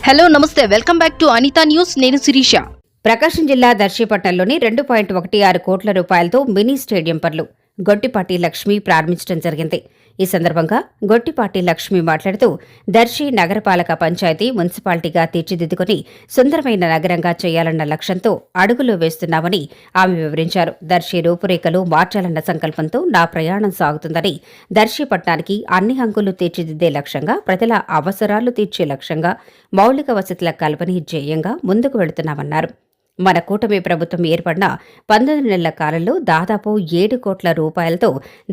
Hello నమస్తే welcome back to Anitha news. నేను శిరీష. ప్రకాశం జిల్లా దర్శిపట్నంలోని 2.16 కోట్ల రూపాయలతో మినీ స్టేడియం పనులు గొట్టిపాటి లక్ష్మి ప్రారంభించడం జరిగింది. ఈ సందర్భంగా గొట్టిపాటి లక్ష్మి మాట్లాడుతూ దర్శి నగరపాలక పంచాయతీ మున్సిపాలిటీగా తీర్చిదిద్దుకుని సుందరమైన నగరంగా చేయాలన్న లక్ష్యంతో అడుగులు వేస్తున్నామని ఆమె వివరించారు. దర్శి రూపురేఖలు మార్చాలన్న సంకల్పంతో నా ప్రయాణం సాగుతుందని, దర్శిపట్నానికి అన్ని హంగులు తీర్చిదిద్దే లక్ష్యంగా, ప్రజల అవసరాలు తీర్చే లక్ష్యంగా, మౌలిక వసతుల కల్పనే ధ్యేయంగా ముందుకు వెళుతున్నామన్నారు. మన కూటమి ప్రభుత్వం ఏర్పడిన 19 నెలల కాలంలో దాదాపు 7 కోట్ల రూపాయలతో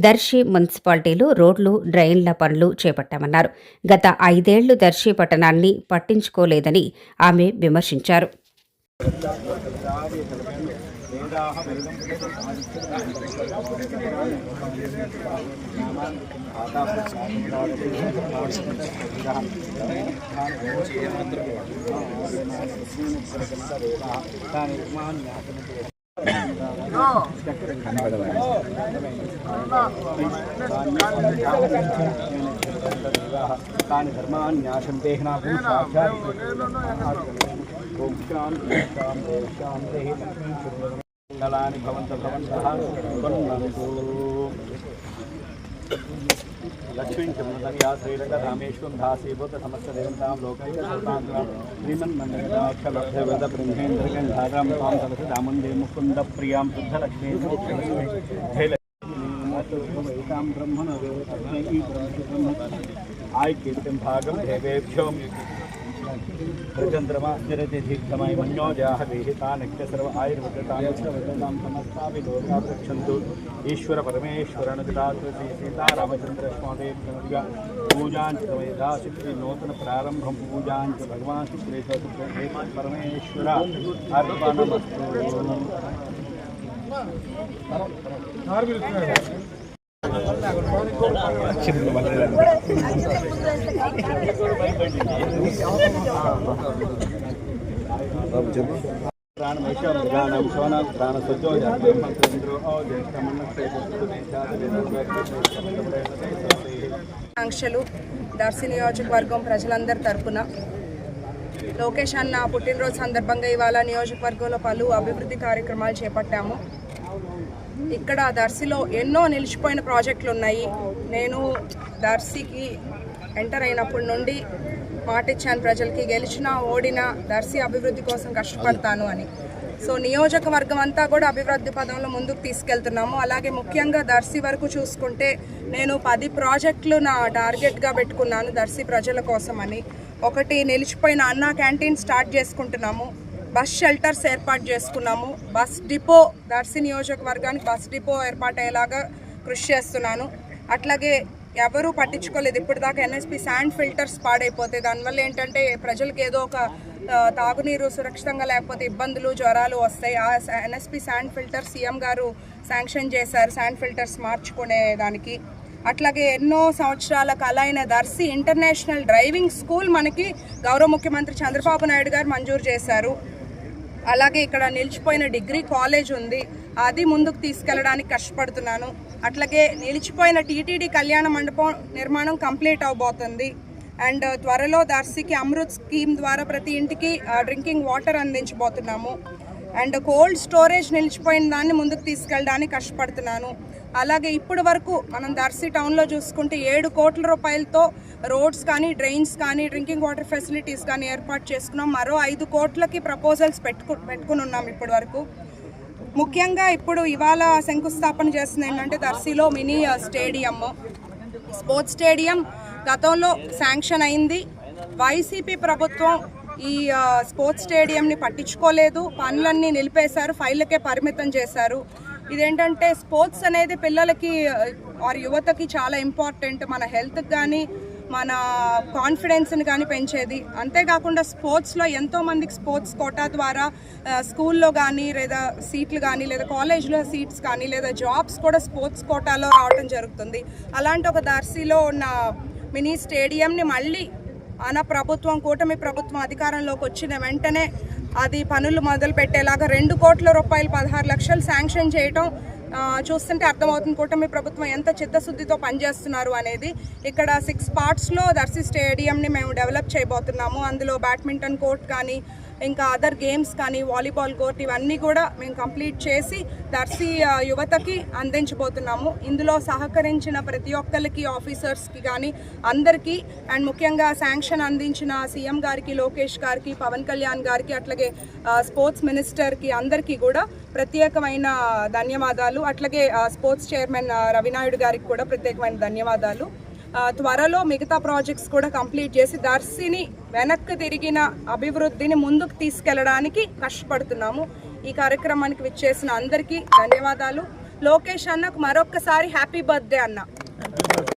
దర్శి మున్సిపాలిటీలు రోడ్లు, డ్రైన్ల పనులు చేపట్టామన్నారు. గత 5 ఏళ్లు దర్శి పట్టణాన్ని పట్టించుకోలేదని ఆమె విమర్శించారు. लक्ष्मी चमनया श्रीरंगधामेश्वरं दासीभूत समस्त देवतां लोकैकसुतां श्रीमन्मन्यदाक्षलब्धवृदब्रह्मेन्द्रगन्धारां तां तदसि दामन्दे मुकुन्द प्रियां शुद्धलक्ष्मीं धेलैतां ब्रह्मण आयकीर्तिं भागं देवेभ्यो प्रचन्द्रमाश्चरति दीक्षमय मन्योजाः देहिता नित्य सर्व आयुर्वृतां समस्तापि लोका पृच्छन्तु ईश्वर परमेश्वरनुदातु श्री सीतारामचन्द्र स्वामी पूजाञ्च श्री नूतन प्रारंभं पूजाञ्च भगवान् श्री परमेश्वर अर्पणमस्तु. ఆంక్షలు దర్శి నియోజకవర్గం ప్రజలందరి తరపున లోకేష్ అన్న పుట్టినరోజు సందర్భంగా ఇవాళ నియోజకవర్గంలో పలు అభివృద్ధి కార్యక్రమాలు చేపట్టాము. ఇక్కడ దర్శిలో ఎన్నో నిలిచిపోయిన ప్రాజెక్టులు ఉన్నాయి. నేను దర్శికి ఎంటర్ అయినప్పటి నుండి మాటిచ్చాను ప్రజలకి, గెలిచినా ఓడినా దర్శి అభివృద్ధి కోసం కష్టపడతాను అని. సో నియోజకవర్గం అంతా కూడా అభివృద్ధి పదంలో ముందుకు తీసుకెళ్తున్నాము. అలాగే ముఖ్యంగా దర్శి వరకు చూసుకుంటే నేను 10 ప్రాజెక్టులు నా టార్గెట్గా పెట్టుకున్నాను దర్శి ప్రజల కోసం అని. ఒకటి, నిలిచిపోయిన అన్నా క్యాంటీన్ స్టార్ట్ చేసుకుంటున్నాము. బస్ షెల్టర్స్ ఏర్పాటు చేసుకున్నాము. బస్ డిపో, దర్శి నియోజకవర్గానికి బస్ డిపో ఏర్పాటయ్యేలాగా కృషి చేస్తున్నాను. అట్లాగే ఎవరూ పట్టించుకోలేదు ఇప్పటిదాకా ఎన్ఎస్పి శాండ్ ఫిల్టర్స్ పాడైపోతే దానివల్ల ఏంటంటే ప్రజలకు ఏదో ఒక తాగునీరు సురక్షితంగా లేకపోతే ఇబ్బందులు, జ్వరాలు వస్తాయి. ఆ ఎన్ఎస్పి శాండ్ ఫిల్టర్ సీఎం గారు శాంక్షన్ చేశారు శాండ్ ఫిల్టర్స్ మార్చుకునే దానికి. అట్లాగే ఎన్నో సంవత్సరాల కల అయిన దర్శి ఇంటర్నేషనల్ డ్రైవింగ్ స్కూల్ మనకి గౌరవ ముఖ్యమంత్రి చంద్రబాబు నాయుడు గారు మంజూరు చేశారు. అలాగే ఇక్కడ నిలిచిపోయిన డిగ్రీ కాలేజ్ ఉంది, అది ముందుకు తీసుకెళ్ళడానికి కష్టపడుతున్నాను. అట్లాగే నిలిచిపోయిన టీటీడీ కళ్యాణ మండపం నిర్మాణం కంప్లీట్ అవబోతుంది. అండ్ త్వరలో దర్శికి అమృత్ స్కీమ్ ద్వారా ప్రతి ఇంటికి డ్రింకింగ్ వాటర్ అందించబోతున్నాము. అండ్ కోల్డ్ స్టోరేజ్ నిలిచిపోయిన దాన్ని ముందుకు తీసుకెళ్ళడానికి కష్టపడుతున్నాను. అలాగే ఇప్పటి వరకు మనం దర్శి టౌన్లో చూసుకుంటే 7 కోట్ల రూపాయలతో రోడ్స్ కానీ, డ్రైన్స్ కానీ, డ్రింకింగ్ వాటర్ ఫెసిలిటీస్ కానీ ఏర్పాటు చేసుకున్నాం. మరో 5 కోట్లకి ప్రపోజల్స్ పెట్టుకుని ఉన్నాం ఇప్పటి వరకు. ముఖ్యంగా ఇప్పుడు ఇవాళ శంకుస్థాపన చేస్తుంది ఏంటంటే దర్శిలో మినీ స్టేడియం, స్పోర్ట్స్ స్టేడియం గతంలో శాంక్షన్ అయింది. వైసీపీ ప్రభుత్వం ఈ స్పోర్ట్స్ స్టేడియంని పట్టించుకోలేదు, పనులన్నీ నిలిపేశారు, ఫైళ్ళకే పరిమితం చేశారు. ఇదేంటంటే స్పోర్ట్స్ అనేది పిల్లలకి ఆర్ యువతకి చాలా ఇంపార్టెంట్. మన హెల్త్కి కానీ, మన కాన్ఫిడెన్స్ని కానీ పెంచేది. అంతేకాకుండా స్పోర్ట్స్లో ఎంతోమందికి స్పోర్ట్స్ కోటా ద్వారా స్కూల్లో కానీ, లేదా సీట్లు కానీ, లేదా కాలేజ్లో సీట్స్ కానీ, లేదా జాబ్స్ కూడా స్పోర్ట్స్ కోటాలో రావడం జరుగుతుంది. అలాంటి ఒక దర్శిలో ఉన్న మినీ స్టేడియంని మళ్ళీ మన ప్రభుత్వం, కూటమి ప్రభుత్వం అధికారంలోకి వచ్చిన వెంటనే అది పనులు మొదలు పెట్టేలాగా 2 కోట్ల రూపాయలు 16 లక్షలు శాంక్షన్ చేయటం చూస్తుంటే అర్థమవుతుంది కూటమి ప్రభుత్వం ఎంత చిత్తశుద్ధితో పనిచేస్తున్నారు అనేది. ఇక్కడ 6 పార్ట్స్లో దర్శి స్టేడియంని మేము డెవలప్ చేయబోతున్నాము. అందులో బ్యాడ్మింటన్ కోర్ట్ కానీ, ఇంకా అదర్ గేమ్స్ కానీ, వాలీబాల్ కోర్ట్, ఇవన్నీ కూడా మేము కంప్లీట్ చేసి దర్శి యువతకి అందించబోతున్నాము. ఇందులో సహకరించిన ప్రతి ఒక్కరికి, ఆఫీసర్స్కి కానీ అందరికీ, అండ్ ముఖ్యంగా శాంక్షన్ అందించిన సీఎం గారికి, లోకేష్ గారికి, పవన్ కళ్యాణ్ గారికి, అట్లాగే స్పోర్ట్స్ మినిస్టర్కి అందరికీ కూడా ప్రత్యేకమైన ధన్యవాదాలు. అట్లాగే స్పోర్ట్స్ చైర్మన్ రవినాయుడు గారికి కూడా ప్రత్యేకమైన ధన్యవాదాలు. త్వరలో మిగతా ప్రాజెక్ట్స్ కూడా కంప్లీట్ చేసి దర్శిని వెనక్కి తిరిగిన అభివృద్ధిని ముందుకు తీసుకెళ్లడానికి కష్టపడుతున్నాము. ఈ కార్యక్రమానికి విచ్చేసిన అందరికీ ధన్యవాదాలు. లోకేష్ అన్నకు మరొక్కసారి హ్యాపీ బర్త్డే అన్న.